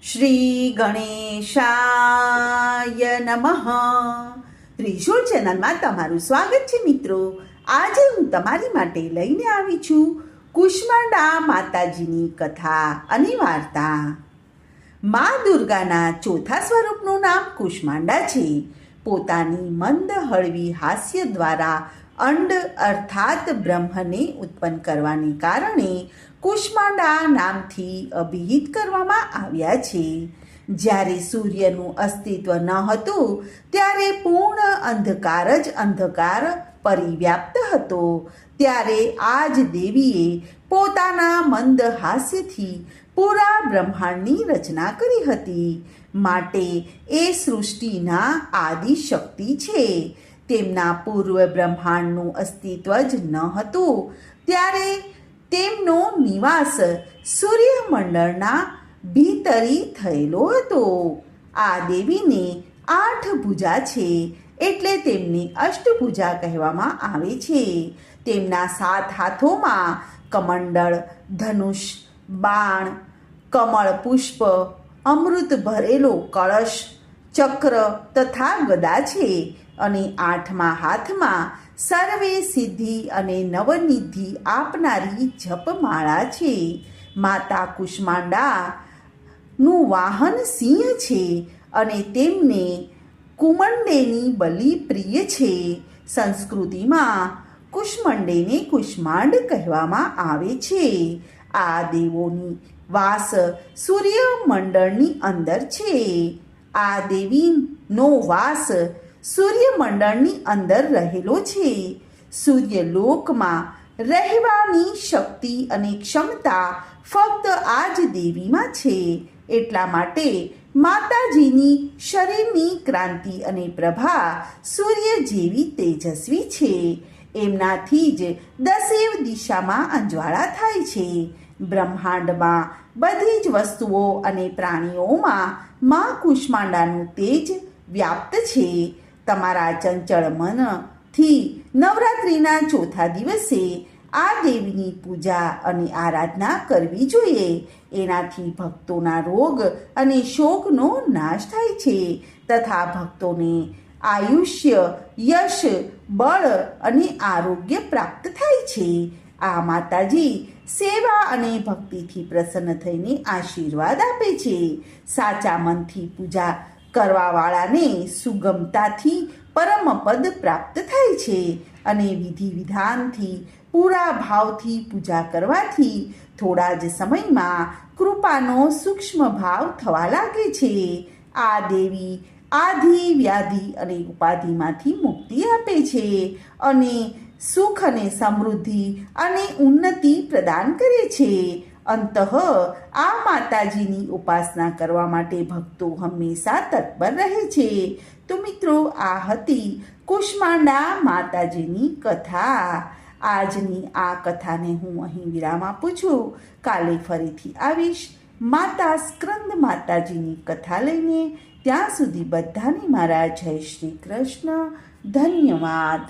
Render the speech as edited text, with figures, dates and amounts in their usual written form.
શ્રી ગણેશાય નમઃ. ત્રિશૂળ ચેનલમાં તમારું સ્વાગત છે મિત્રો. આજે હું તમારી માટે લઈને આવી છું કુષ્માંડા માતાજીની કથા અને વાર્તા. મા દુર્ગાના ચોથા સ્વરૂપનું નામ કુષ્માંડા છે. પોતાની મંદ હળવી હાસ્ય દ્વારા અંડ અર્થાત બ્રહ્મને ઉત્પન્ન કરવાને કારણે કુષ્માંડા નામથી અભિહિત કરવામાં આવ્યા છે. જ્યારે સૂર્યનું અસ્તિત્વ ન હતું ત્યારે પૂર્ણ અંધકાર જ અંધકાર પરિવ્યાપ્ત હતો. ત્યારે આ જ દેવીએ પોતાના મંદ હાસ્યથી પૂરા બ્રહ્માંડની રચના કરી હતી. માટે એ સૃષ્ટિના આદિ શક્તિ છે. તેમના પૂર્વ બ્રહ્માંડનું અસ્તિત્વ જ ન હતું ત્યારે તેમનો નિવાસ સૂર્યમંડળના ભીતરી થયેલો હતો. આ દેવીને 8 ભુજા છે એટલે તેમને અષ્ટભુજા કહેવામાં આવે છે. તેમના 7 હાથોમાં કમંડળ, ધનુષ, બાણ, કમળ પુષ્પ, અમૃત ભરેલો કળશ, ચક્ર તથા ગદા છે અને 8મા હાથમાં સર્વે સિદ્ધિ અને નવનિધિ આપનારી જપમાળા છે. માતા કુષ્માંડાનું વાહન સિંહ છે અને તેમને કુમંડેની બલિ પ્રિય છે. સંસ્કૃતિમાં કુષ્માંડેને કુષ્માંડ કહેવામાં આવે છે. આ દેવોની વાસ સૂર્યમંડળની અંદર છે. આ દેવીનો વાસ સૂર્યમંડળની અંદર રહેલો છે. સૂર્યલોકમાં રહેવાની શક્તિ અને ક્ષમતા ફક્ત આ જ દેવીમાં છે. એટલા માટે માતાજીની શરીરની ક્રાંતિ અને પ્રભા સૂર્ય જેવી તેજસ્વી છે. એમનાથી જ દસેવ દિશામાં અંજવાળા થાય છે. બ્રહ્માંડમાં બધી જ વસ્તુઓ અને પ્રાણીઓમાં મા કુષ્માંડાનું તેજ વ્યાપ્ત છે. તમારા ચંચળ મનથી નવરાત્રિના ચોથા દિવસે આ દેવીની પૂજા અને આરાધના કરવી જોઈએ. એનાથી ભક્તોના રોગ અને શોકનો નાશ થાય છે તથા ભક્તોને આયુષ્ય, યશ, બળ અને આરોગ્ય પ્રાપ્ત થાય છે. આ માતાજી સેવા અને ભક્તિથી પ્રસન્ન થઈને આશીર્વાદ આપે છે. સાચા મનથી પૂજા કરવાવાળાને સુગમતાથી પરમપદ પ્રાપ્ત થાય છે અને વિધિ વિધાનથી પૂરા ભાવથી પૂજા કરવાથી થોડા જ સમયમાં કૃપાનો સૂક્ષ્મ ભાવ થવા લાગે છે. આ દેવી આધિ વ્યાધિ અને ઉપાધિમાંથી મુક્તિ આપે છે અને સુખ અને સમૃદ્ધિ અને ઉન્નતિ પ્રદાન કરે છે. અંતઃ આ માતાજીની ઉપાસના કરવા માટે ભક્તો હંમેશા તત્પર રહે છે. તો મિત્રો, આ હતી કુષ્માંડા માતાજીની કથા. આજની આ કથાને હું અહીં વિરામ આપું છું. કાલે ફરીથી આવીશ માતા સ્કંદ માતાજીની કથા લઈને. ત્યાં સુધી બધાને મારા જય શ્રી કૃષ્ણ. ધન્યવાદ.